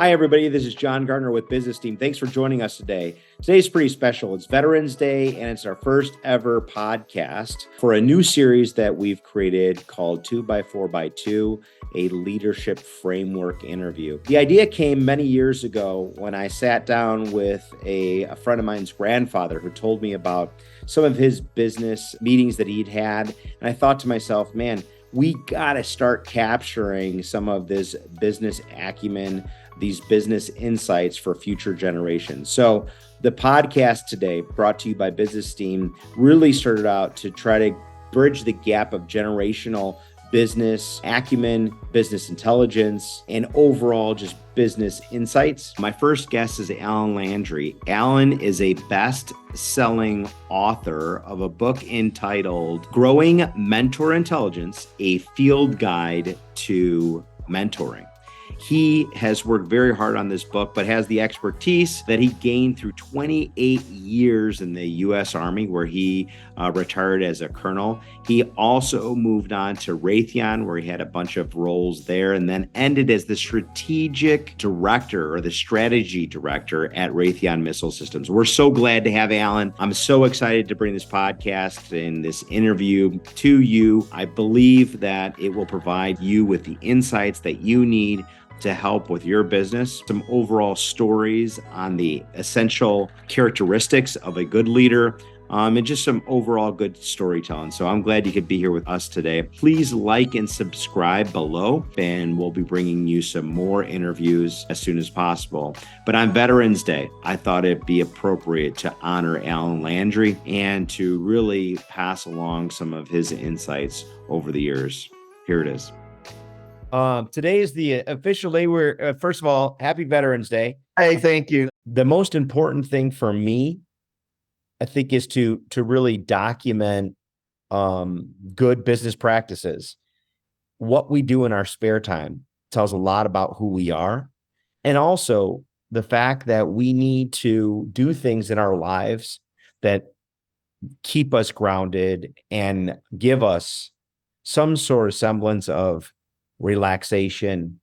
Hi, everybody. This is John Gaertner with Business Team. Thanks for joining us today. Today's pretty special. It's Veterans Day, and it's our first ever podcast for a new series that we've created called 2x4x2, a leadership framework interview. The idea came many years ago when I sat down with a friend of mine's grandfather who told me about some of his business meetings that he'd had. And I thought to myself, man, we got to start capturing some of this business acumen, these business insights for future generations. So the podcast today, brought to you by Business Team, really started out to try to bridge the gap of generational business acumen, business intelligence, and overall just business insights. My first guest is Alan Landry. Alan is a best-selling author of a book entitled Growing Mentor Intelligence, a Field Guide to Mentoring. He has worked very hard on this book, but has the expertise that he gained through 28 years in the U.S. Army, where he retired as a colonel. He also moved on to Raytheon, where he had a bunch of roles there, and then ended as the strategic director or the strategy director at Raytheon Missile Systems. We're so glad to have Alan. I'm so excited to bring this podcast and this interview to you. I believe that it will provide you with the insights that you need to help with your business, some overall stories on the essential characteristics of a good leader, and just some overall good storytelling. So I'm glad you could be here with us today. Please like and subscribe below, and we'll be bringing you some more interviews as soon as possible. But on Veterans Day, I thought it'd be appropriate to honor Alan Landry and to really pass along some of his insights over the years. Here it is. Today is the official day where, first of all, happy Veterans Day. Hey, thank you. The most important thing for me, I think, is to really document good business practices. What we do in our spare time tells a lot about who we are. And also the fact that we need to do things in our lives that keep us grounded and give us some sort of semblance of relaxation,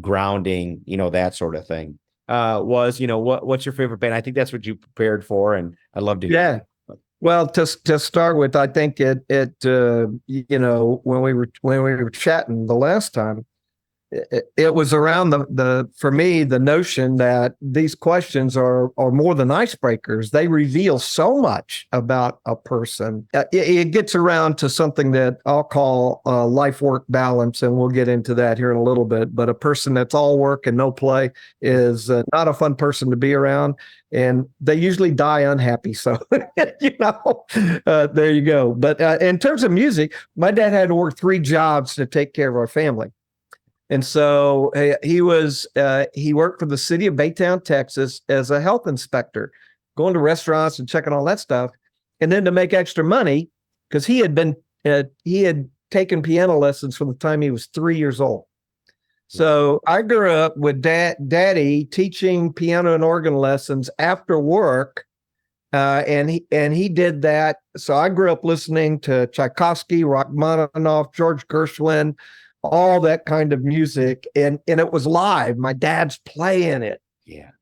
grounding, that sort of thing. What's your favorite band? I think that's what you prepared for, and I'd love to hear. Yeah. Well, to start with, I think when we were chatting the last time, it was around for me, the notion that these questions are more than icebreakers. They reveal so much about a person. It gets around to something that I'll call life-work balance, and we'll get into that here in a little bit. But a person that's all work and no play is not a fun person to be around, and they usually die unhappy. So, there you go. But in terms of music, my dad had to work 3 jobs to take care of our family. And so he worked for the city of Baytown, Texas, as a health inspector, going to restaurants and checking all that stuff. And then to make extra money, because he had taken piano lessons from the time he was 3 years old. So I grew up with daddy teaching piano and organ lessons after work. And he did that. So I grew up listening to Tchaikovsky, Rachmaninoff, George Gershwin, all that kind of music, and it was live. My dad's playing it,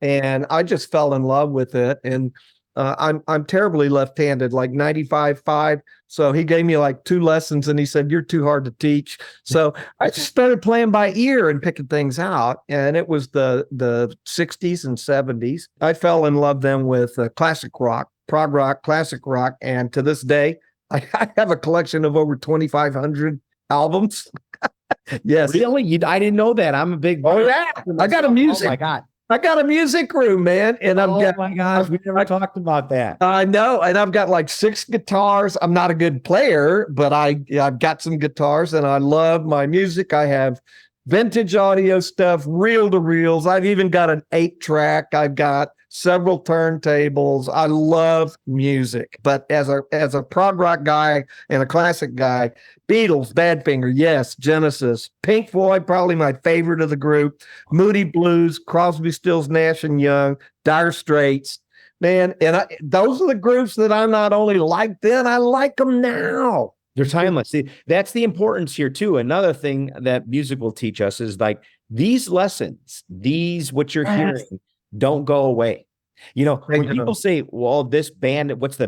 and I just fell in love with it. And I'm terribly left-handed, like 95.5. So he gave me like 2 lessons, and he said, "You're too hard to teach." So I just started playing by ear and picking things out. And it was the 60s and 70s. I fell in love then with classic rock, prog rock, classic rock, and to this day, I have a collection of over 2,500 albums. Yes. Really? I didn't know that. I'm a big. Oh yeah. I got a music. Oh my God. I got a music room, man. And my gosh, we never talked about that. I know. And I've got like 6 guitars. I'm not a good player, but I've got some guitars, and I love my music. I have vintage audio stuff, reel to reels. I've even got an 8-track. I've got several turntables. I love music, but as a prog rock guy and a classic guy, Beatles, Badfinger, yes, Genesis, Pink Floyd, probably my favorite of the group, Moody Blues, Crosby, Stills, Nash and Young, Dire Straits, man. And those are the groups that I not only liked then, I like them now. They're timeless. See, that's the importance here too. Another thing that music will teach us is like these lessons, what you're hearing, don't go away. You know, when people say, well, this band, what's the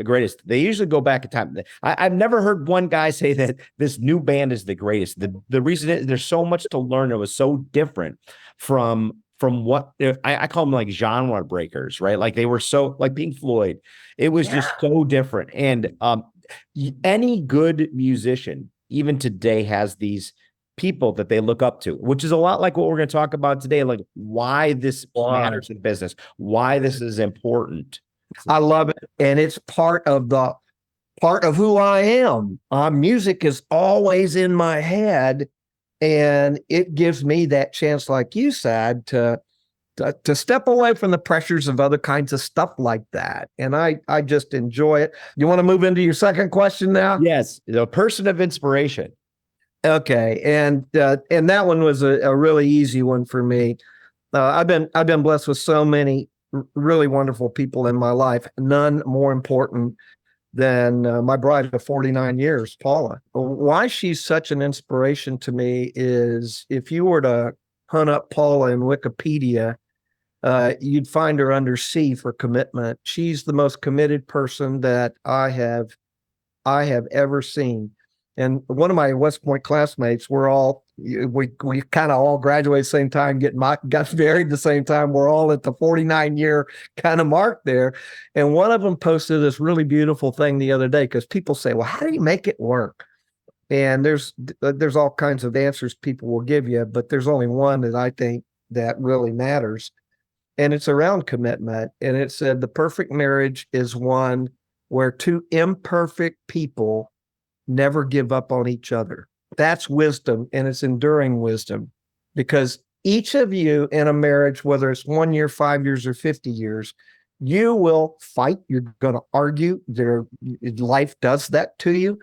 greatest? They usually go back in time. I've never heard one guy say that this new band is the greatest. The reason is there's so much to learn. It was so different from what I call them, like genre breakers, right? Like they were so, like Pink Floyd. It was just so different. And any good musician, even today, has these people that they look up to, which is a lot like what we're going to talk about today, like why this matters in business, why this is important. I love it. And it's part of who I am. Music is always in my head, and it gives me that chance, like you said, to step away from the pressures of other kinds of stuff like that. And I just enjoy it. You want to move into your second question now? Yes. The person of inspiration. Okay. And that one was a really easy one for me. I've been blessed with so many really wonderful people in my life, none more important than my bride of 49 years, Paula. Why she's such an inspiration to me is, if you were to hunt up Paula in Wikipedia, you'd find her under C for commitment. She's the most committed person that I have ever seen. And one of my West Point classmates, we kind of all graduated at the same time, got married at the same time. We're all at the 49-year kind of mark there. And one of them posted this really beautiful thing the other day, because people say, well, how do you make it work? And there's all kinds of answers people will give you, but there's only one that I think that really matters. And it's around commitment. And it said, the perfect marriage is one where two imperfect people never give up on each other. That's wisdom, and it's enduring wisdom, because each of you in a marriage, whether it's 1 year, 5 years, or 50 years, you will fight. You're going to argue. Life does that to you,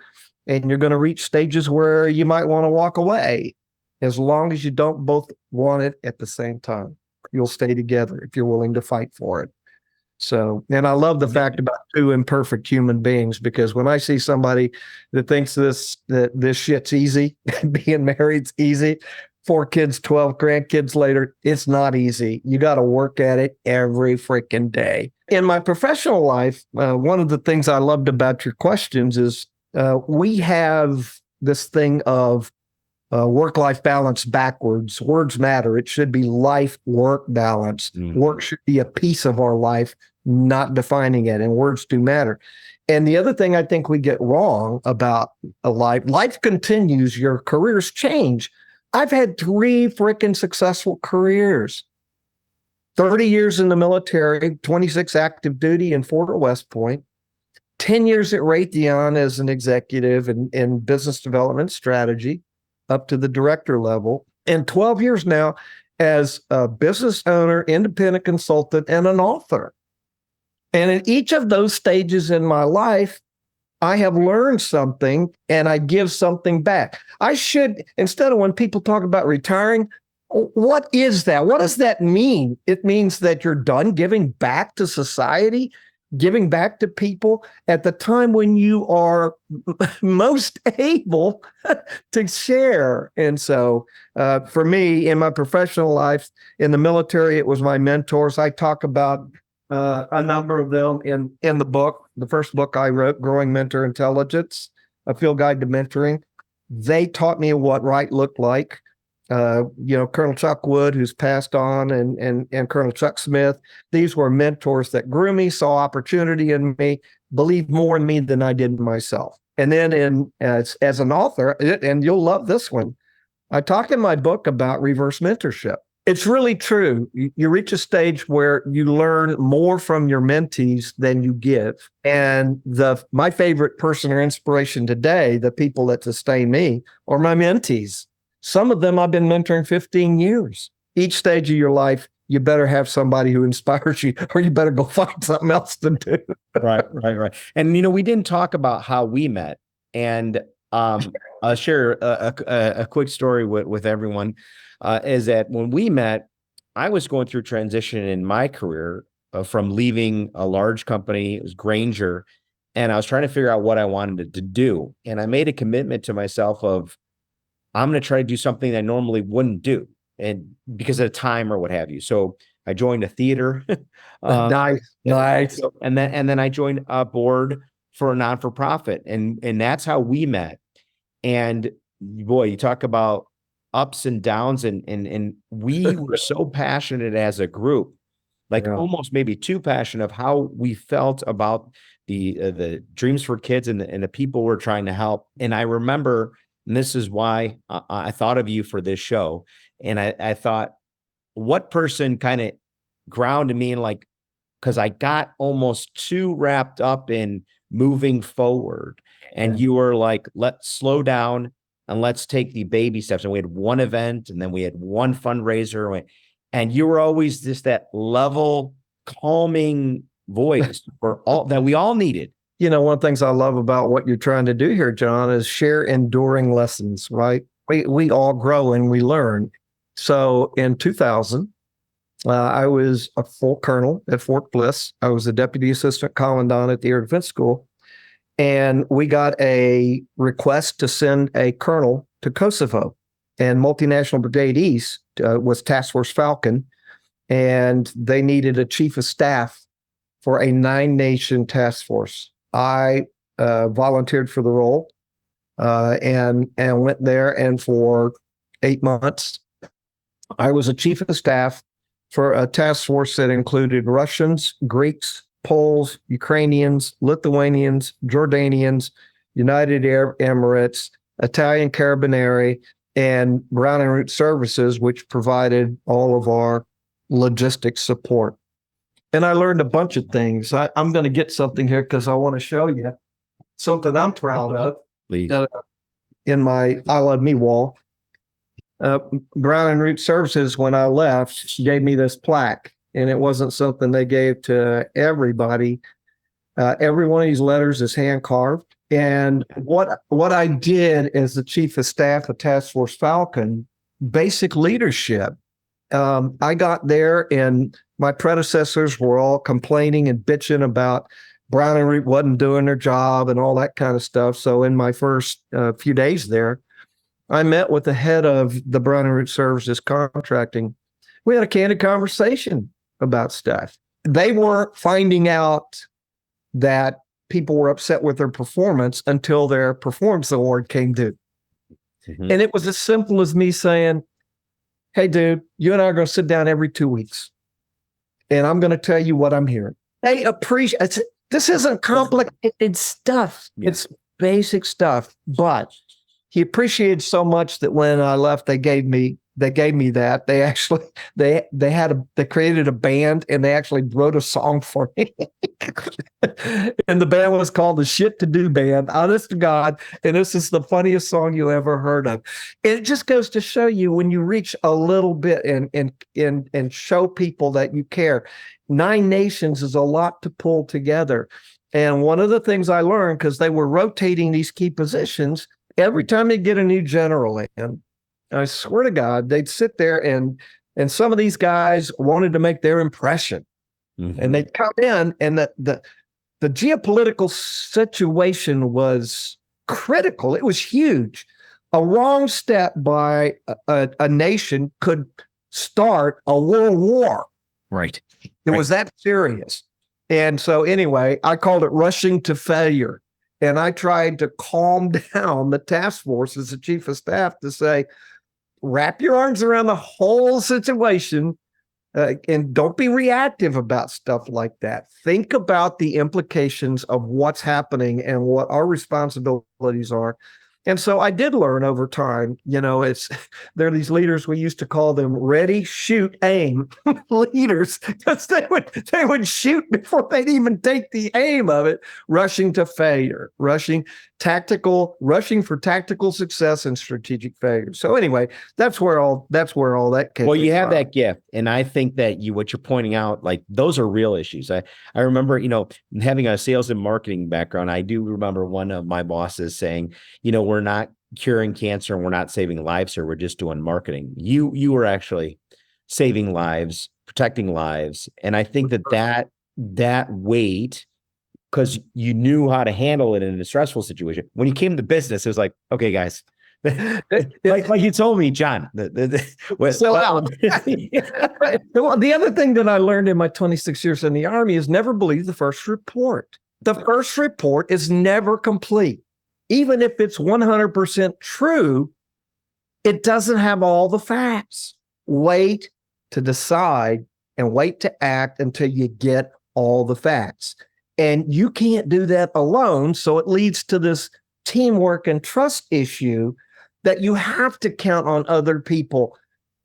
and you're going to reach stages where you might want to walk away. As long as you don't both want it at the same time, you'll stay together if you're willing to fight for it. So, and I love the fact about two imperfect human beings, because when I see somebody that thinks that this shit's easy, being married's easy, 4 kids, 12 grandkids later, it's not easy. You got to work at it every freaking day. In my professional life, one of the things I loved about your questions is we have this thing of work-life balance backwards. Words matter. It should be life-work balance. Work should be a piece of our life, not defining it. And words do matter. And the other thing I think we get wrong about a life continues. Your careers change. I've had 3 freaking successful careers. 30 years in the military, 26 active duty in Fort or West Point, 10 years at Raytheon as an executive in business development strategy, up to the director level, and 12 years now as a business owner, independent consultant, and an author. And in each of those stages in my life, I have learned something and I give something back. I should, instead of when people talk about retiring, what is that? What does that mean? It means that you're done giving back to society, giving back to people at the time when you are most able to share. And so for me, in my professional life, in the military, it was my mentors. I talk about a number of them in the book. The first book I wrote, Growing Mentor Intelligence, A Field Guide to Mentoring. They taught me what right looked like. Colonel Chuck Wood, who's passed on, and Colonel Chuck Smith. These were mentors that grew me, saw opportunity in me, believed more in me than I did in myself. And then as an author, and you'll love this one, I talk in my book about reverse mentorship. It's really true. You reach a stage where you learn more from your mentees than you give. And my favorite person or inspiration today, the people that sustain me, are my mentees. Some of them I've been mentoring 15 years. Each stage of your life, you better have somebody who inspires you, or you better go find something else to do. Right. And, we didn't talk about how we met. And I'll share a quick story with everyone, is that when we met, I was going through transition in my career from leaving a large company. It was Grainger, and I was trying to figure out what I wanted to do. And I made a commitment to myself of, I'm going to try to do something I normally wouldn't do. and because of the time or what have you. So I joined a theater. Nice. And then I joined a board for a non-for-profit, and that's how we met. And boy, you talk about ups and downs, and we were so passionate as a group, like almost maybe too passionate of how we felt about the Dreams for Kids and the people we're trying to help. And I remember, and this is why I thought of you for this show. And I thought, what person kind of grounded me in, like, because I got almost too wrapped up in moving forward. And you were like, let's slow down and let's take the baby steps. And we had one event, and then we had one fundraiser. And you were always just that level, calming voice for all that we all needed. You know, one of the things I love about what you're trying to do here, John, is share enduring lessons, right? We all grow and we learn. So in 2000, I was a full colonel at Fort Bliss. I was a deputy assistant commandant at the Air Defense School. And we got a request to send a colonel to Kosovo. And Multinational Brigade East was Task Force Falcon. And they needed a chief of staff for a 9-nation task force. I volunteered for the role and went there. And for 8 months, I was a chief of staff for a task force that included Russians, Greeks, Poles, Ukrainians, Lithuanians, Jordanians, United Arab Emirates, Italian Carabinieri, and Ground and Route Services, which provided all of our logistics support. And I learned a bunch of things. I'm going to get something here because I want to show you something I'm proud of. Please. In my I Love Me wall. Ground and Route Services, when I left, gave me this plaque, and it wasn't something they gave to everybody. Every one of these letters is hand carved. And what I did as the chief of staff of Task Force Falcon, basic leadership. I got there, and my predecessors were all complaining and bitching about Brown and Root wasn't doing their job and all that kind of stuff. So in my first few days there, I met with the head of the Brown and Root Services contracting. We had a candid conversation about stuff. They weren't finding out that people were upset with their performance until their performance award came due. Mm-hmm. And it was as simple as me saying, hey, dude, you and I are going to sit down every 2 weeks, and I'm going to tell you what I'm hearing. They appreciate this isn't complicated stuff. Yeah. It's basic stuff, but he appreciated so much that when I left, they gave me that. They actually they created a band, and they actually wrote a song for me. And the band was called the Shit to Do Band, honest to God. And this is the funniest song you ever heard of. And it just goes to show you, when you reach a little bit and show people that you care. 9 nations is a lot to pull together. And one of the things I learned, because they were rotating these key positions, every time they get a new general in, I swear to God, they'd sit there and some of these guys wanted to make their impression. Mm-hmm. And they'd come in, and the geopolitical situation was critical. It was huge. A wrong step by a nation could start a world war. Right. It was that serious. And so anyway, I called it rushing to failure. And I tried to calm down the task force as the chief of staff to say, wrap your arms around the whole situation and don't be reactive about stuff like that. Think about the implications of what's happening and what our responsibilities are. And so I did learn over time, there are these leaders, we used to call them ready, shoot, aim leaders, because they would shoot before they'd even take the aim of it, rushing to failure, rushing for tactical success and strategic failure. So anyway, that's where all that came. Well, you have that gift. And I think that what you're pointing out, like, those are real issues. I remember, having a sales and marketing background, I do remember one of my bosses saying, we're not curing cancer and we're not saving lives here. We're just doing marketing. You were actually saving lives, protecting lives. And I think that weight, because you knew how to handle it in a stressful situation. When you came to business, it was like, okay, guys, like you told me, John. Sell out. Well, the other thing that I learned in my 26 years in the Army is never believe the first report. The first report is never complete. Even if it's 100% true, it doesn't have all the facts. Wait to decide and wait to act until you get all the facts. And you can't do that alone. So it leads to this teamwork and trust issue that you have to count on other people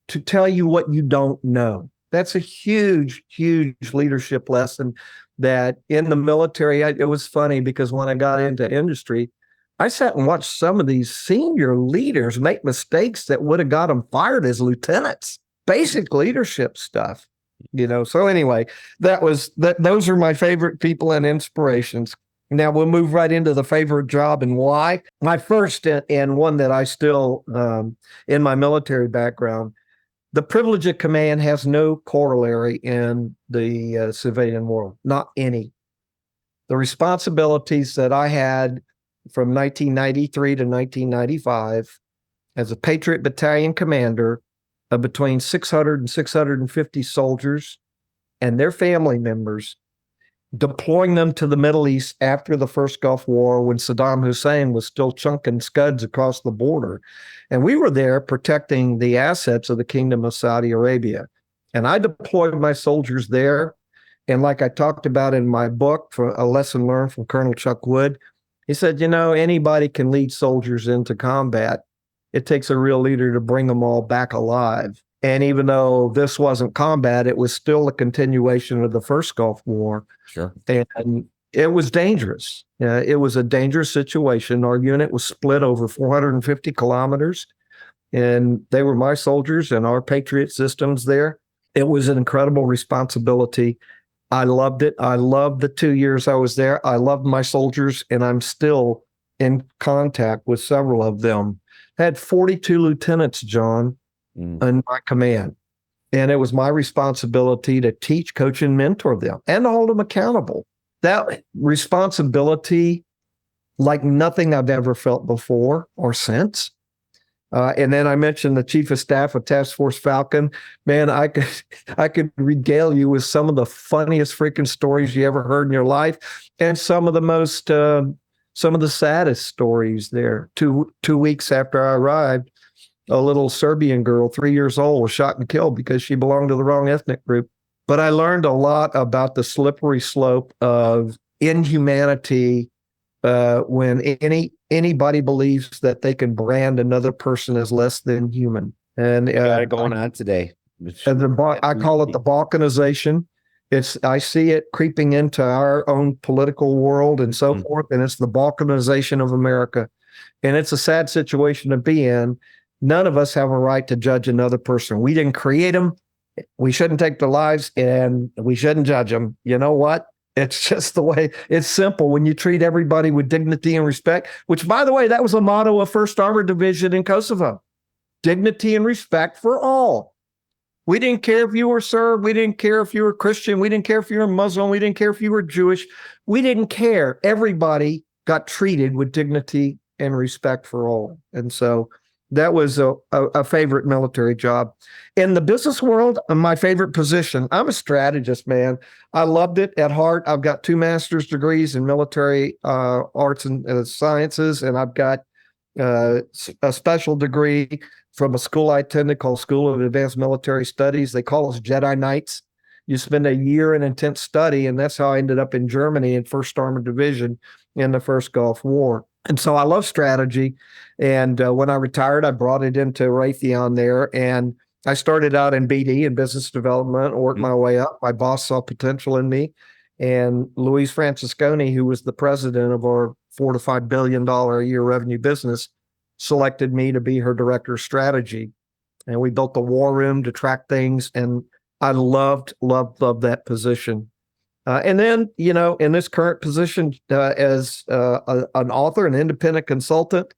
to tell you what you don't know. That's a huge, huge leadership lesson that in the military, it was funny because when I got into industry, I sat and watched some of these senior leaders make mistakes that would have got them fired as lieutenants. Basic leadership stuff, So anyway, those are my favorite people and inspirations. Now we'll move right into the favorite job and why. My first and one that I still, in my military background, the privilege of command has no corollary in the civilian world, not any. The responsibilities that I had from 1993 to 1995 as a Patriot Battalion commander of between 600 and 650 soldiers and their family members, deploying them to the Middle East after the first Gulf War when Saddam Hussein was still chunking scuds across the border. And we were there protecting the assets of the Kingdom of Saudi Arabia. And I deployed my soldiers there. And like I talked about in my book, for a lesson learned from Colonel Chuck Wood, he said, anybody can lead soldiers into combat. It takes a real leader to bring them all back alive. And even though this wasn't combat, it was still a continuation of the first Gulf War. Sure. And it was dangerous. It was a dangerous situation. Our unit was split over 450 kilometers, and they were my soldiers and our Patriot systems there. It was an incredible responsibility. I loved it. I loved the 2 years I was there. I loved my soldiers, and I'm still in contact with several of them. I had 42 lieutenants, John, in my command. And it was my responsibility to teach, coach, and mentor them and to hold them accountable. That responsibility, like nothing I've ever felt before or since. And then I mentioned the Chief of Staff of Task Force Falcon. Man, I could regale you with some of the funniest freaking stories you ever heard in your life, and some of the saddest stories there. Two weeks after I arrived, a little Serbian girl, 3 years old, was shot and killed because she belonged to the wrong ethnic group. But I learned a lot about the slippery slope of inhumanity when anybody believes that they can brand another person as less than human. And got it going on today. I call it the balkanization. I see it creeping into our own political world and so forth, and it's the balkanization of America. And it's a sad situation to be in. None of us have a right to judge another person. We didn't create them. We shouldn't take their lives, and we shouldn't judge them. You know what? It's just the way. It's simple. When you treat everybody with dignity and respect, which, by the way, that was a motto of 1st Armored Division in Kosovo. Dignity and respect for all. We didn't care if you were Serb. We didn't care if you were Christian. We didn't care if you were Muslim. We didn't care if you were Jewish. We didn't care. Everybody got treated with dignity and respect for all. And so that was a favorite military job. In the business world, my favorite position, I'm a strategist, man. I loved it at heart. I've got 2 master's degrees in military arts and sciences, and I've got a special degree from a school I attended called School of Advanced Military Studies. They call us Jedi Knights. You spend a year in intense study, and that's how I ended up in Germany in 1st Armored Division in the first Gulf War. And so I love strategy. And when I retired, I brought it into Raytheon there. And I started out in BD and business development, worked my way up. My boss saw potential in me. And Luis Francisconi, who was the president of our $4 to $5 billion a year revenue business, selected me to be her director of strategy. And we built the war room to track things. And I loved that position. And then, in this current position as an author, an independent consultant,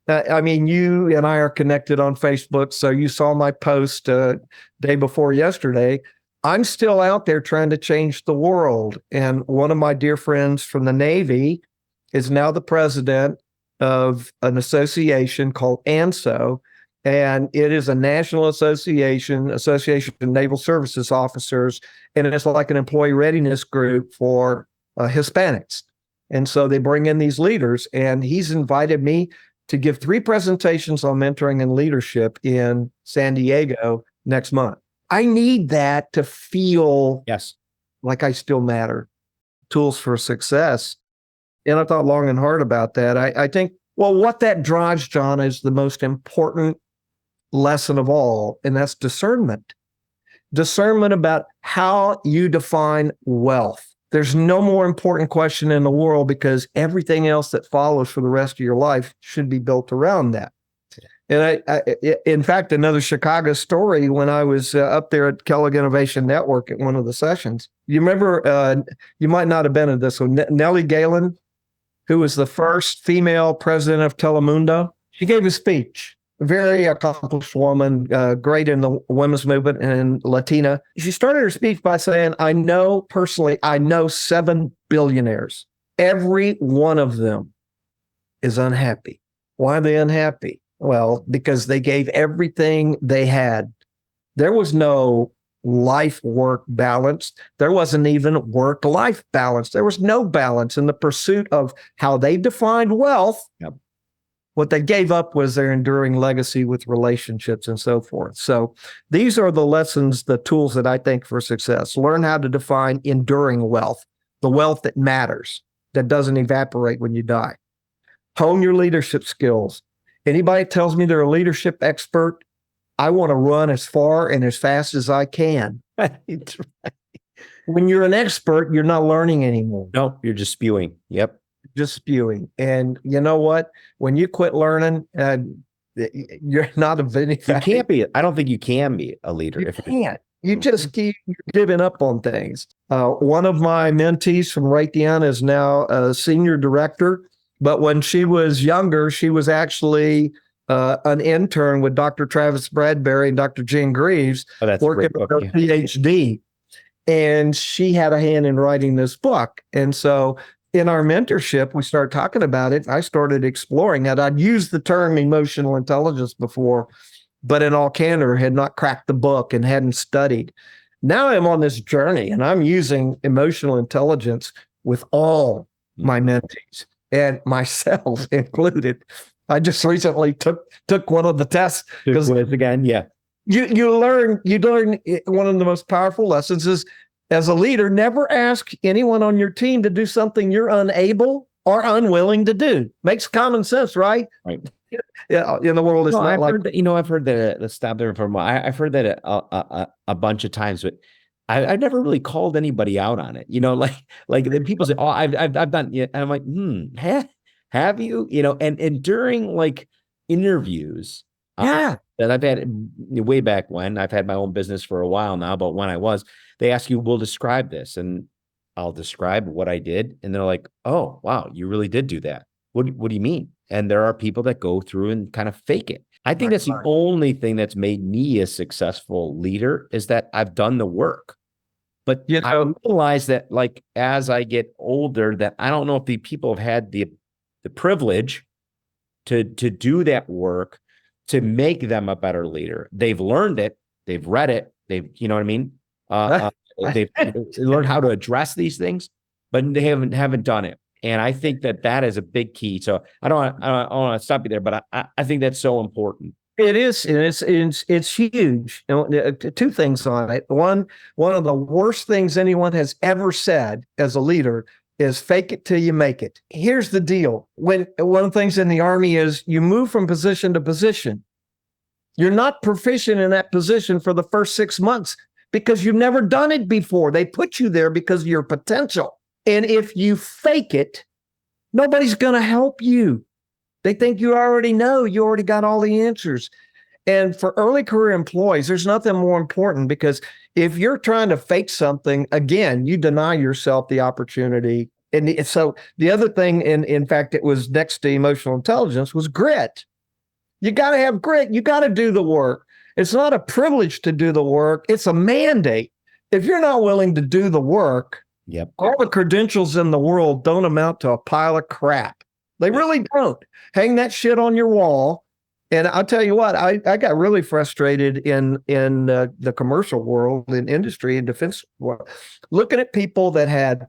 you and I are connected on Facebook. So you saw my post day before yesterday. I'm still out there trying to change the world. And one of my dear friends from the Navy is now the president of an association called ANSO, and it is a national association of naval services officers, and it's like an employee readiness group for Hispanics. And so they bring in these leaders, and he's invited me to give 3 presentations on mentoring and leadership in San Diego next month. I need that to feel like I still matter. Tools for success. And I thought long and hard about that. I think, well, what that drives, John, is the most important lesson of all, and that's discernment. Discernment about how you define wealth. There's no more important question in the world, because everything else that follows for the rest of your life should be built around that. And in fact, another Chicago story, when I was up there at Kellogg Innovation Network at one of the sessions, you remember, you might not have been at this one, Nellie Galen, who was the first female president of Telemundo. She gave a speech. Very accomplished woman, great in the women's movement and Latina. She started her speech by saying, I know 7 billionaires. Every one of them is unhappy. Why are they unhappy? Well, because they gave everything they had. There was no life-work balance. There wasn't even work-life balance. There was no balance in the pursuit of how they defined wealth. Yep. What they gave up was their enduring legacy with relationships and so forth. So these are the lessons, the tools that I think for success. Learn how to define enduring wealth, the wealth that matters, that doesn't evaporate when you die. Hone your leadership skills. Anybody tells me they're a leadership expert, I want to run as far and as fast as I can. When you're an expert, you're not learning anymore. No, you're just spewing. Yep. Just spewing. And you know what? When you quit learning, you're not of any value. You can't be. I don't think you can be a leader. You can't. You just keep giving up on things. One of my mentees from Raytheon is now a senior director. But when she was younger, she was actually an intern with Dr. Travis Bradbury and Dr. Jen Greaves, working on her PhD. And she had a hand in writing this book. And so in our mentorship, we started talking about it. I started exploring it. I'd used the term emotional intelligence before, but in all candor, had not cracked the book and hadn't studied. Now I'm on this journey, and I'm using emotional intelligence with all my mentees, and myself included. I just recently took one of the tests. Again, yeah. You learn one of the most powerful lessons is, as a leader, never ask anyone on your team to do something you're unable or unwilling to do. Makes common sense, right? Right. Yeah. In the world, it's not I've like heard that, I've heard that. Let's stop there for a moment. I've heard that a bunch of times, but I've never really called anybody out on it. Like then people say, "Oh, I've done it," and I'm like, have you? And during like interviews, that I've had way back when I've had my own business for a while now, but when they ask you, "We'll describe this," and I'll describe what I did, and they're like, "Oh, wow, you really did do that. What do you mean?" And there are people that go through and kind of fake it. I think that's the only thing that's made me a successful leader, is that I've done the work. But I realize that, like, as I get older, that I don't know if the people have had the privilege to do that work to make them a better leader. They've learned it, they've read it, you know what I mean? They've learned how to address these things, but they haven't done it. And I think that is a big key. So I don't want to stop you there, but I think that's so important. It is, and it's huge. Two things on it. One of the worst things anyone has ever said as a leader is fake it till you make it. Here's the deal. One of the things in the Army is you move from position to position. You're not proficient in that position for the first 6 months because you've never done it before. They put you there because of your potential. And if you fake it, nobody's going to help you. They think you already know, you already got all the answers. And for early career employees, there's nothing more important, because if you're trying to fake something, again, you deny yourself the opportunity. And so the other thing, in fact, it was next to emotional intelligence, was grit. You got to have grit. You got to do the work. It's not a privilege to do the work. It's a mandate. If you're not willing to do the work, yep, all the credentials in the world don't amount to a pile of crap. They really don't. Hang that shit on your wall. And I'll tell you what, I got really frustrated in the commercial world, in industry and defense world, looking at people that had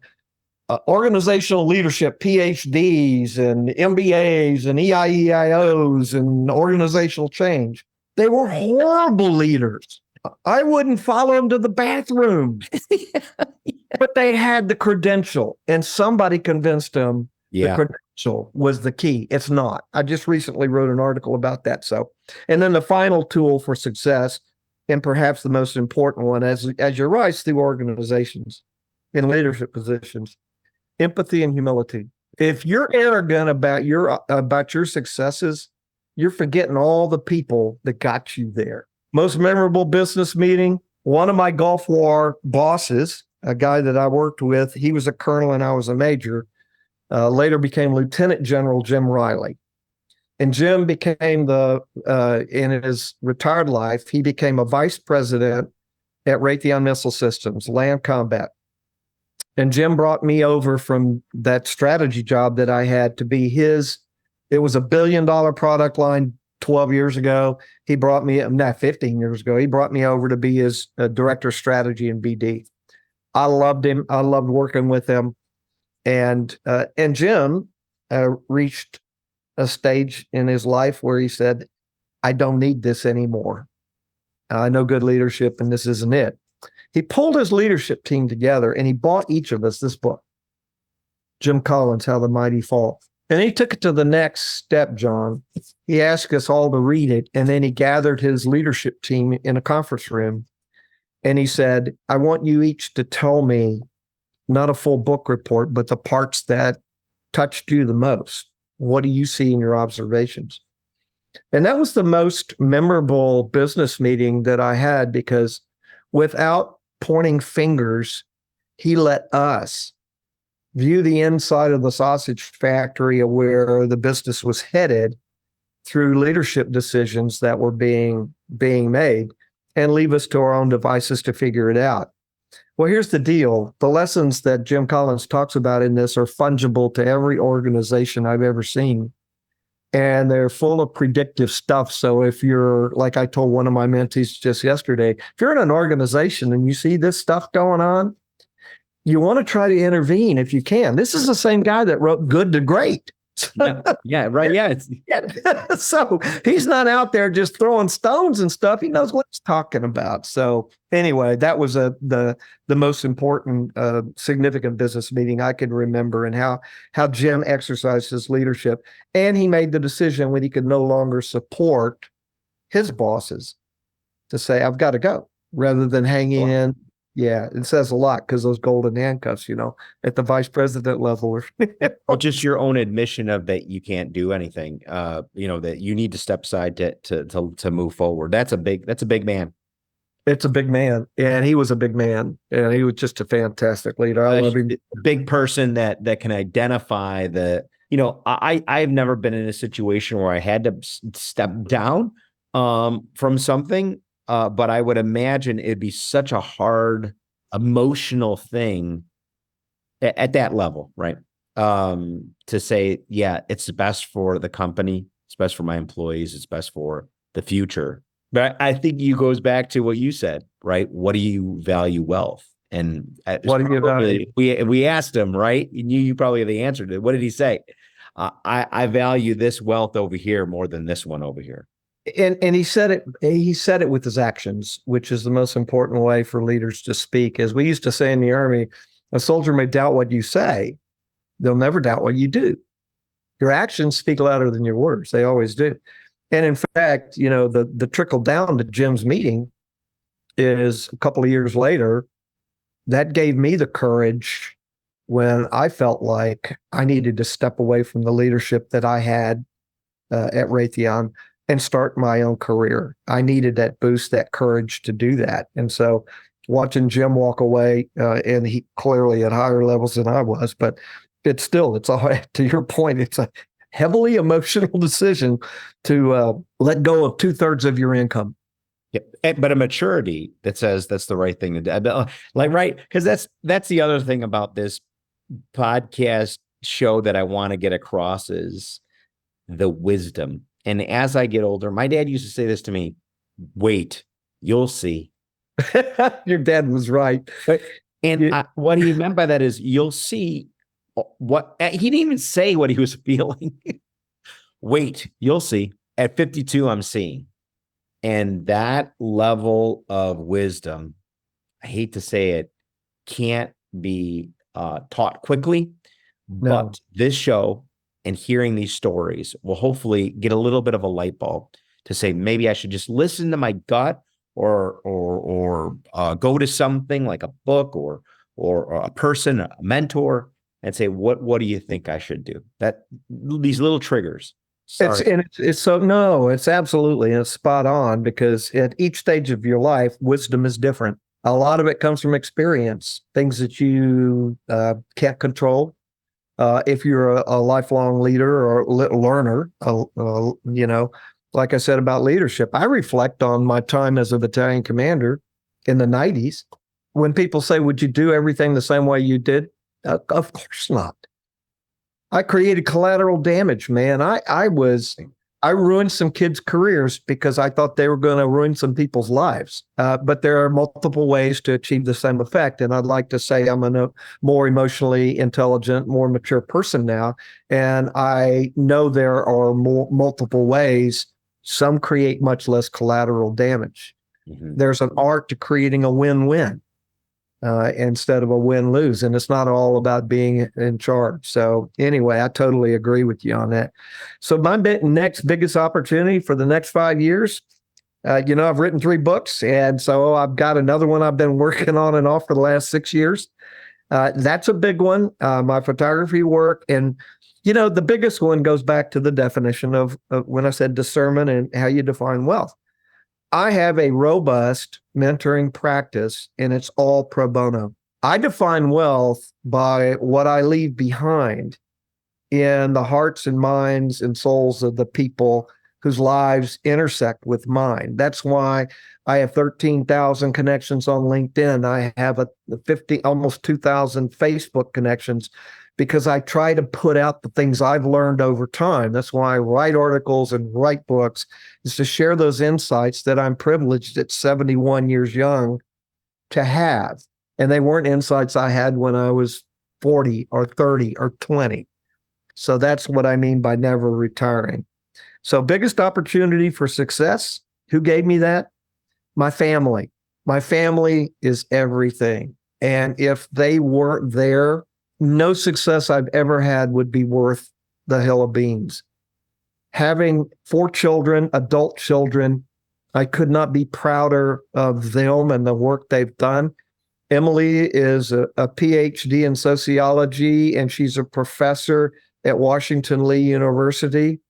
organizational leadership PhDs and MBAs and EIEIOs and organizational change. They were horrible leaders. I wouldn't follow them to the bathroom, but they had the credential, and somebody convinced them the credential was the key. It's not. I just recently wrote an article about that. So, and then the final tool for success, and perhaps the most important one, as you rise through organizations in leadership positions, empathy and humility. If you're arrogant about your successes, you're forgetting all the people that got you there. Most memorable business meeting, one of my Gulf War bosses, a guy that I worked with, he was a colonel and I was a major, later became Lieutenant General Jim Riley. And Jim became in his retired life, he became a vice president at Raytheon Missile Systems, Land Combat. And Jim brought me over from that strategy job that I had to be it was a $1 billion product line 12 years ago. He brought me, 15 years ago, he brought me over to be his director of strategy and BD. I loved him. I loved working with him. And Jim reached a stage in his life where he said, I don't need this anymore. I know good leadership and this isn't it. He pulled his leadership team together and he bought each of us this book, Jim Collins, How the Mighty Fall. And he took it to the next step, John. He asked us all to read it. And then he gathered his leadership team in a conference room. And he said, I want you each to tell me, not a full book report, but the parts that touched you the most. What do you see in your observations? And that was the most memorable business meeting that I had, because without pointing fingers, he let us view the inside of the sausage factory of where the business was headed through leadership decisions that were being made, and leave us to our own devices to figure it out. Well, here's the deal. The lessons that Jim Collins talks about in this are fungible to every organization I've ever seen. And they're full of predictive stuff. So if you're, like I told one of my mentees just yesterday, if you're in an organization and you see this stuff going on, you want to try to intervene if you can. This is the same guy that wrote Good to Great. Yeah, right. Yeah. So he's not out there just throwing stones and stuff. He knows what he's talking about. So anyway, that was the most important, significant business meeting I can remember, and how Jim exercised his leadership. And he made the decision when he could no longer support his bosses to say, I've got to go, rather than hanging in. Yeah, it says a lot, because those golden handcuffs, at the vice president level. Well, just your own admission of that you can't do anything, that you need to step aside to move forward. That's a big man. It's a big man. And he was a big man. And he was just a fantastic leader. I love him. A big person that can identify I've never been in a situation where I had to step down from something. But I would imagine it'd be such a hard emotional thing at that level, right? To say, yeah, it's best for the company, it's best for my employees, it's best for the future. But I think you goes back to what you said, right? What do you value wealth? And what do you value? We asked him, right? You probably have the answer to it. What did he say? I value this wealth over here more than this one over here. And he said it with his actions, which is the most important way for leaders to speak. As we used to say in the Army, a soldier may doubt what you say, they'll never doubt what you do. Your actions speak louder than your words. They always do. And in fact, the trickle down to Jim's meeting is a couple of years later, that gave me the courage when I felt like I needed to step away from the leadership that I had at Raytheon and start my own career. I needed that boost, that courage to do that. And so watching Jim walk away, and he clearly at higher levels than I was, but it's to your point, it's a heavily emotional decision to let go of 2/3 of your income. Yeah, but a maturity that says that's the right thing to do. Like, right. Because that's the other thing about this podcast show that I want to get across is the wisdom. And as I get older, my dad used to say this to me, wait, you'll see. Your dad was right. And what he meant by that is you'll see what he didn't even say what he was feeling. Wait, you'll see. At 52, I'm seeing. And that level of wisdom, I hate to say it, can't be taught quickly. No. But this show and hearing these stories will hopefully get a little bit of a light bulb to say maybe I should just listen to my gut or go to something like a book or a person, a mentor, and say, what do you think I should do? That these little triggers. It's absolutely, and it's spot on, because at each stage of your life, wisdom is different. A lot of it comes from experience, things that you can't control. If you're a lifelong leader or learner, like I said about leadership, I reflect on my time as a battalion commander in the 90s. When people say, would you do everything the same way you did? Of course not. I created collateral damage, man. I ruined some kids' careers because I thought they were going to ruin some people's lives. But there are multiple ways to achieve the same effect. And I'd like to say I'm a more emotionally intelligent, more mature person now. And I know there are multiple ways. Some create much less collateral damage. Mm-hmm. There's an art to creating a win-win instead of a win-lose. And it's not all about being in charge. So anyway, I totally agree with you on that. So my next biggest opportunity for the next 5 years, I've written 3 books. And so I've got another one I've been working on and off for the last 6 years. That's a big one, my photography work. And, the biggest one goes back to the definition of when I said discernment and how you define wealth. I have a robust mentoring practice, and it's all pro bono. I define wealth by what I leave behind in the hearts and minds and souls of the people whose lives intersect with mine. That's why I have 13,000 connections on LinkedIn. I have almost 2,000 Facebook connections, because I try to put out the things I've learned over time. That's why I write articles and write books, is to share those insights that I'm privileged at 71 years young to have. And they weren't insights I had when I was 40 or 30 or 20. So that's what I mean by never retiring. So biggest opportunity for success, who gave me that? My family. My family is everything. And if they weren't there, no success I've ever had would be worth the hill of beans. Having 4 children, adult children, I could not be prouder of them and the work they've done. Emily is a PhD in sociology, and she's a professor at Washington Lee University.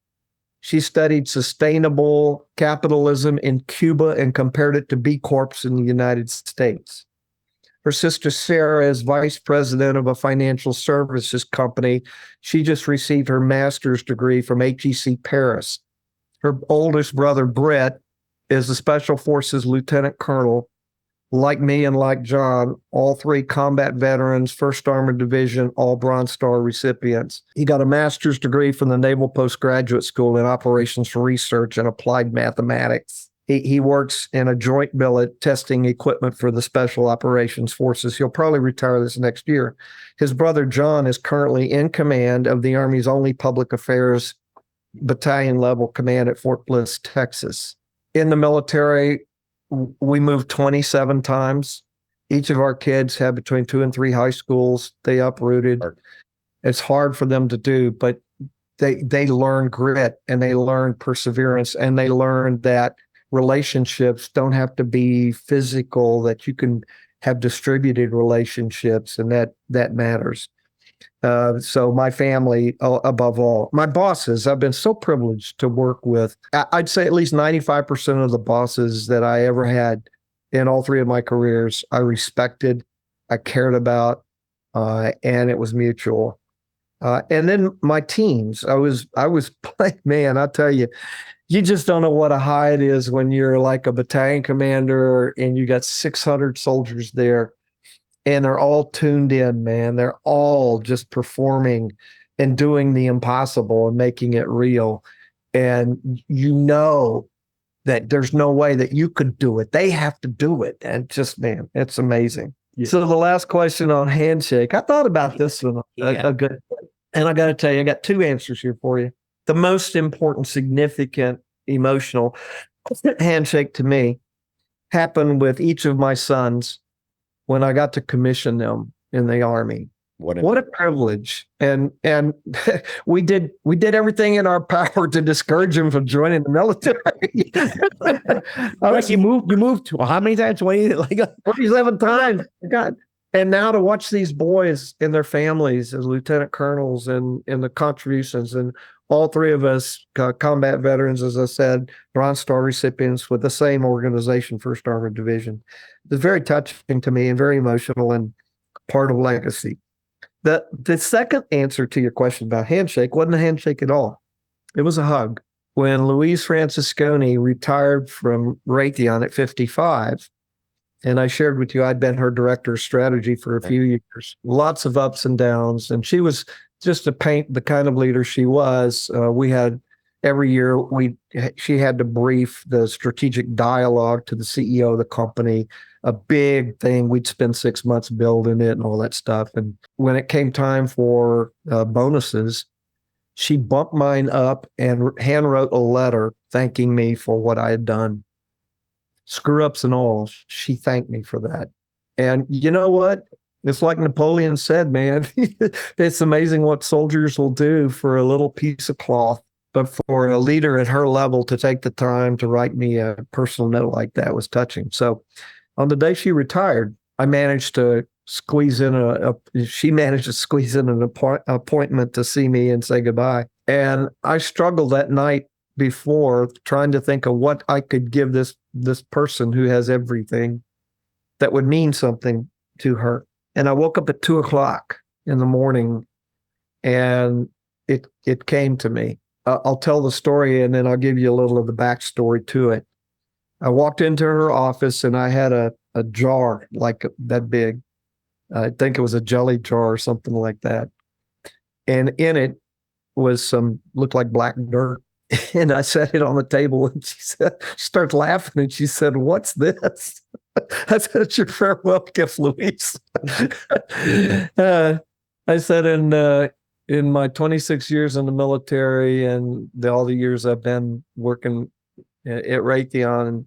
She studied sustainable capitalism in Cuba and compared it to B Corps in the United States. Her sister Sarah is vice president of a financial services company. She just received her master's degree from HEC Paris. Her oldest brother, Brett, is a Special Forces lieutenant colonel. Like me and like John, all 3 combat veterans, 1st Armored Division, all Bronze Star recipients. He got a master's degree from the Naval Postgraduate School in Operations Research and Applied Mathematics. He works in a joint billet testing equipment for the Special Operations Forces. He'll probably retire this next year. His brother John is currently in command of the Army's only public affairs battalion level command at Fort Bliss, Texas. In the military, we moved 27 times. Each of our kids have between 2 and 3 high schools. They uprooted. It's hard for them to do, but they learn grit, and they learn perseverance, and they learn that relationships don't have to be physical, that you can have distributed relationships, and that matters. So my family, above all, my bosses, I've been so privileged to work with. I'd say at least 95% of the bosses that I ever had in all 3 of my careers, I respected, I cared about, and it was mutual. And then my teams, I was man, I tell you, you just don't know what a high it is when you're like a battalion commander and you got 600 soldiers there, and they're all tuned in, man. They're all just performing and doing the impossible and making it real. And you know that there's no way that you could do it. They have to do it. And just, man, it's amazing. Yeah. So the last question on handshake, I thought about this one a good, and I got to tell you, I got two answers here for you. The most important, significant, emotional handshake to me happened with each of my sons when I got to commission them in the Army. What a privilege. And we did everything in our power to discourage them from joining the military. You moved to how many times? 47 times. God. And now to watch these boys and their families as lieutenant colonels and the contributions, and all three of us combat veterans, as I said, Bronze Star recipients with the same organization, First Armored Division. It's very touching to me and very emotional and part of legacy. The second answer to your question about handshake wasn't a handshake at all. It was a hug. When Louise Francisconi retired from Raytheon at 55, and I shared with you, I'd been her director of strategy for a few years, lots of ups and downs. And she was just to paint the kind of leader she was. We had every year, she had to brief the strategic dialogue to the CEO of the company, a big thing. We'd spend 6 months building it and all that stuff. And when it came time for bonuses, she bumped mine up and hand wrote a letter thanking me for what I had done. Screw ups and all, she thanked me for that. And you know what? It's like Napoleon said, man, it's amazing what soldiers will do for a little piece of cloth. But for a leader at her level to take the time to write me a personal note like that was touching. So on the day she retired, I managed to squeeze in she managed to squeeze in an appointment to see me and say goodbye. And I struggled that night before trying to think of what I could give this person who has everything that would mean something to her. And I woke up at 2:00 in the morning and it came to me. I'll tell the story and then I'll give you a little of the backstory to it. I walked into her office and I had a jar like that big. I think it was a jelly jar or something like that. And in it was looked like black dirt. And I set it on the table and she started laughing and she said, "What's this?" I said, "It's your farewell gift, Louise." I said, in my 26 years in the military and all the years I've been working at Raytheon,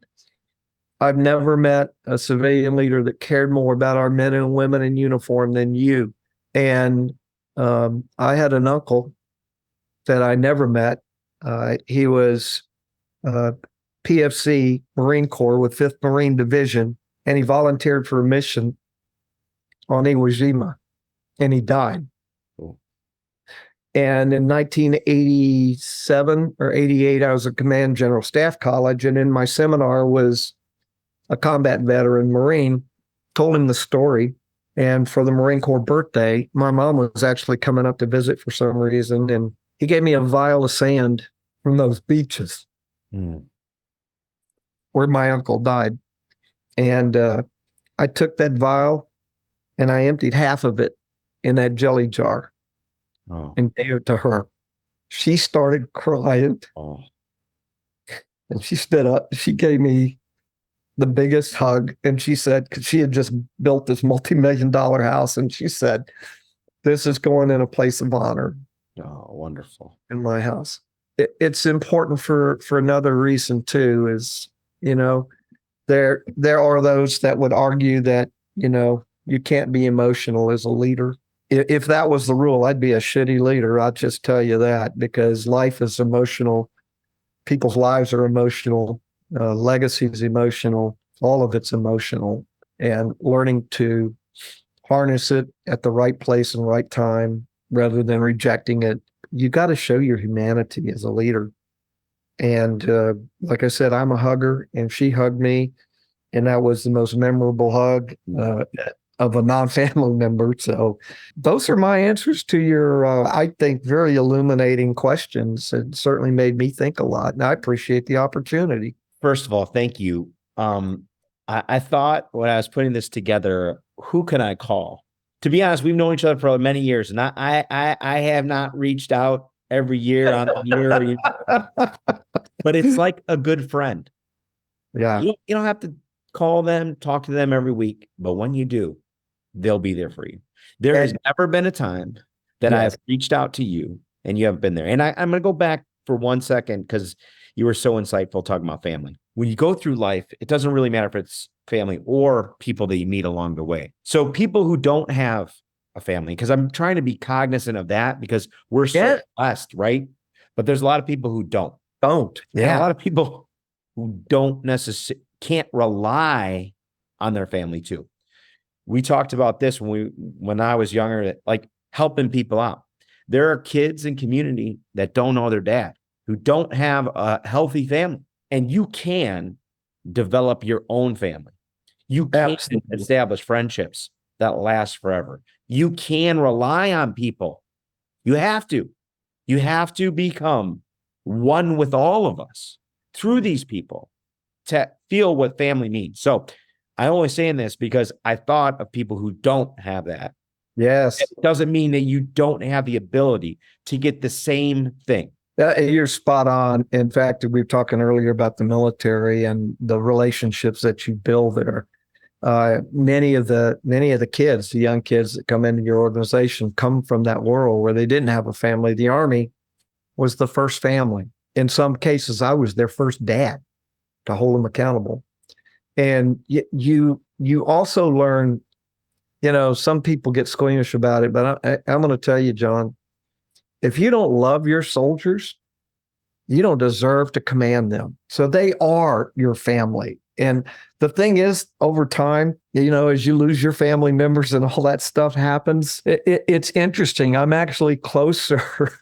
I've never met a civilian leader that cared more about our men and women in uniform than you. And I had an uncle that I never met. He was PFC Marine Corps with 5th Marine Division, and he volunteered for a mission on Iwo Jima, and he died. Cool. And in 1987 or 88, I was at Command General Staff College, and in my seminar was a combat veteran Marine, told him the story. And for the Marine Corps birthday, my mom was actually coming up to visit for some reason, and he gave me a vial of sand from those beaches where my uncle died. And I took that vial and I emptied half of it in that jelly jar and gave it to her. She started crying. And she stood up. She gave me the biggest hug. And she said, because she had just built this multi-million-dollar house, and she said, "This is going in a place of honor." Oh, wonderful. In my house. It's important for another reason too, is, there are those that would argue that, you can't be emotional as a leader. If that was the rule, I'd be a shitty leader. I'll just tell you that, because life is emotional. People's lives are emotional. Legacy is emotional. All of it's emotional. And learning to harness it at the right place and right time rather than rejecting it. You got to show your humanity as a leader. And like I said, I'm a hugger, and she hugged me. And that was the most memorable hug of a non-family member. So those are my answers to your, I think, very illuminating questions. It certainly made me think a lot, and I appreciate the opportunity. First of all, thank you. I thought when I was putting this together, who can I call to be honest, we've known each other for many years, and I have not reached out every year on the year, but it's like a good friend. Yeah. You don't have to call them, talk to them every week, but when you do, they'll be there for you. There has never been a time that I have reached out to you and you haven't been there. And I'm going to go back for 1 second because you were so insightful talking about family. When you go through life, it doesn't really matter if it's family or people that you meet along the way. So people who don't have a family, because I'm trying to be cognizant of that because we're so blessed, right? But there's a lot of people who don't. Yeah. A lot of people who don't necessarily can't rely on their family too. We talked about this when I was younger, like helping people out. There are kids in community that don't know their dad, who don't have a healthy family, and you can develop your own family. You can establish friendships that last forever. You can rely on people. You have to. You have to become one with all of us through these people to feel what family means. So I only saying this because I thought of people who don't have that. Yes. It doesn't mean that you don't have the ability to get the same thing. You're spot on. In fact, we were talking earlier about the military and the relationships that you build there. Many of the kids, the young kids that come into your organization, come from that world where they didn't have a family. The Army was the first family. In some cases, I was their first dad to hold them accountable. And you also learn, some people get squeamish about it, but I'm going to tell you, John, if you don't love your soldiers, you don't deserve to command them. So they are your family. And the thing is, over time, as you lose your family members and all that stuff happens, it's interesting. I'm actually closer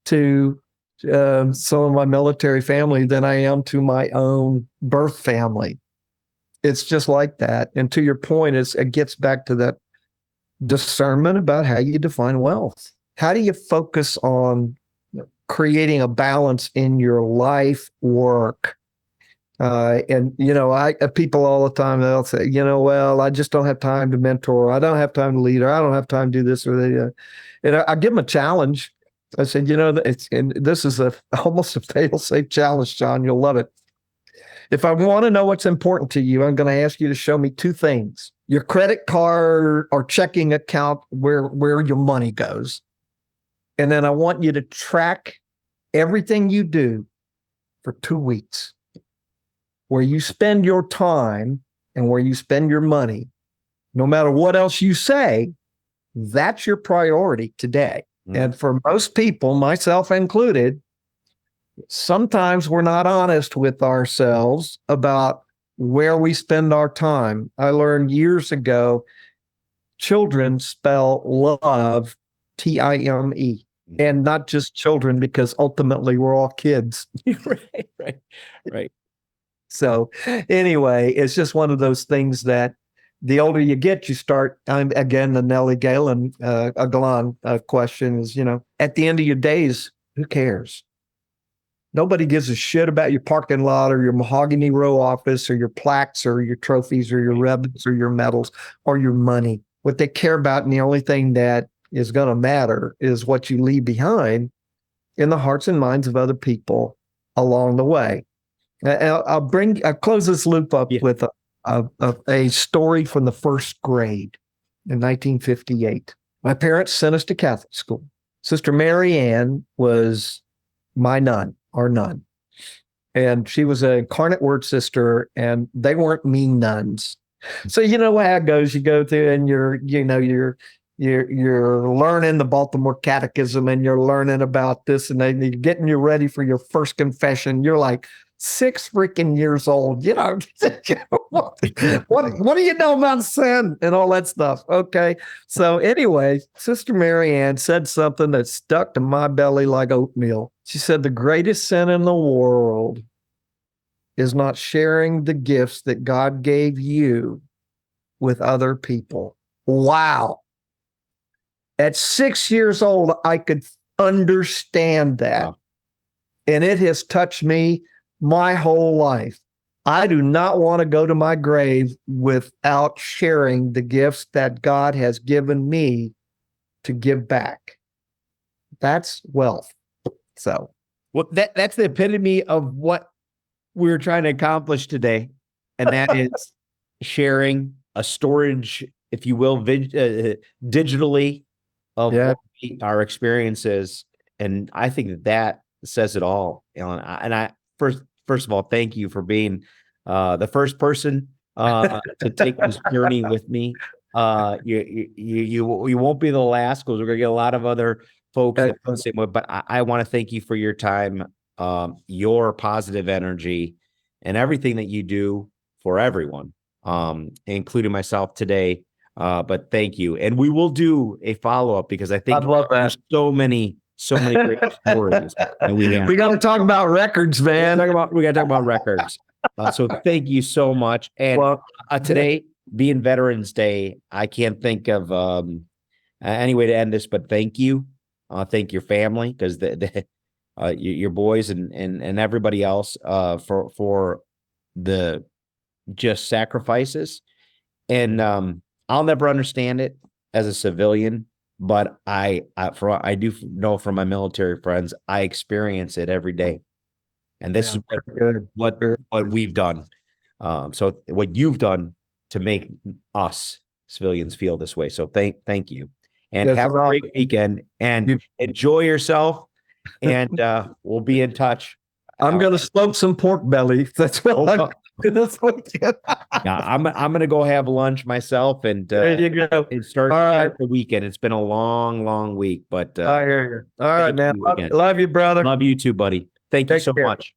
to some of my military family than I am to my own birth family. It's just like that. And to your point, it gets back to that discernment about how you define wealth. How do you focus on creating a balance in your life work? People all the time, they'll say, well, I just don't have time to mentor. I don't have time to lead, or I don't have time to do this or that. And I give them a challenge. I said, this is almost a fail-safe challenge, John. You'll love it. If I want to know what's important to you, I'm going to ask you to show me two things: your credit card or checking account, where your money goes. And then I want you to track everything you do for 2 weeks, where you spend your time and where you spend your money. No matter what else you say, that's your priority today. Mm-hmm. And for most people, myself included, sometimes we're not honest with ourselves about where we spend our time. I learned years ago, children spell love Time, and not just children, because ultimately we're all kids. Right. So anyway, it's just one of those things that the older you get, you start, again, the Nellie Galen question is, at the end of your days, who cares? Nobody gives a shit about your parking lot or your mahogany row office or your plaques or your trophies or your ribbons or your medals or your money. What they care about, and the only thing that is going to matter, is what you leave behind in the hearts and minds of other people along the way. I'll close this loop up with a story from the first grade in 1958. My parents sent us to Catholic school. Sister Mary Ann was my nun, our nun. And she was an incarnate word sister, and they weren't mean nuns. So you know how it goes. You go through and you're learning the Baltimore Catechism, and you're learning about this, and you're getting you ready for your first confession. You're like 6 freaking years old. What do you know about sin and all that stuff? Okay. So anyway, Sister Mary Ann said something that stuck to my belly like oatmeal. She said, the greatest sin in the world is not sharing the gifts that God gave you with other people. Wow. At 6 years old, I could understand that. Wow. And it has touched me my whole life. I do not want to go to my grave without sharing the gifts that God has given me to give back. That's wealth. So, Well, that's the epitome of what we're trying to accomplish today. And that is sharing a storage, if you will, digitally of what our experiences. And I think that says it all. And I first of all, thank you for being the first person to take this journey with me. You won't be the last, because we're gonna get a lot of other folks that feel the same way. But I want to thank you for your time, your positive energy, and everything that you do for everyone, including myself today. But thank you. And we will do a follow-up, because I think I'd love that. there's so many great stories. And we got to talk about records, man. we got to talk about records. So thank you so much. And today being Veterans Day, I can't think of any way to end this, but thank you. Thank your family, because your boys and everybody else for the just sacrifices. And I'll never understand it as a civilian, but I do know from my military friends, I experience it every day. And this is what we've done. So what you've done to make us civilians feel this way. So thank you. And have a great weekend, and enjoy yourself. And we'll be in touch. I'm going to smoke some pork belly. That's what I'm doing this weekend. Yeah, I'm going to go have lunch myself, and there you go. And start the weekend. It's been a long week, but I hear you. All right, man. Love you, brother. Love you too, buddy. Thank you so much.